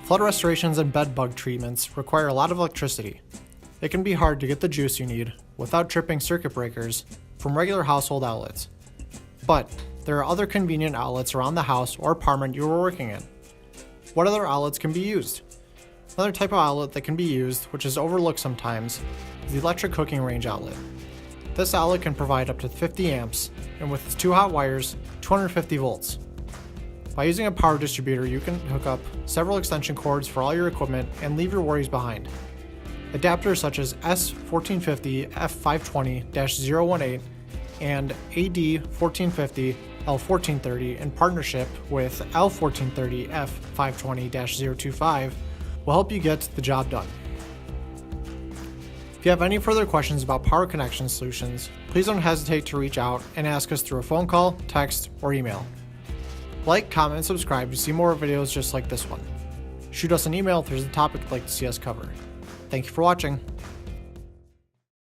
Flood restorations and bed bug treatments require a lot of electricity. It can be hard to get the juice you need without tripping circuit breakers from regular household outlets. But there are other convenient outlets around the house or apartment you are working in. What other outlets can be used? Another type of outlet that can be used, which is overlooked sometimes, is the electric cooking range outlet. This outlet can provide up to 50 amps, and with its 2 hot wires, 250 volts. By using a power distributor, you can hook up several extension cords for all your equipment and leave your worries behind. Adapters such as S1450 F520-018 and AD1450 L1430 in partnership with L1430 F520-025 will help you get the job done. If you have any further questions about power connection solutions, please don't hesitate to reach out and ask us through a phone call, text, or email. Like, comment, and subscribe to see more videos just like this one. Shoot us an email if there's a topic you'd like to see us cover. Thank you for watching.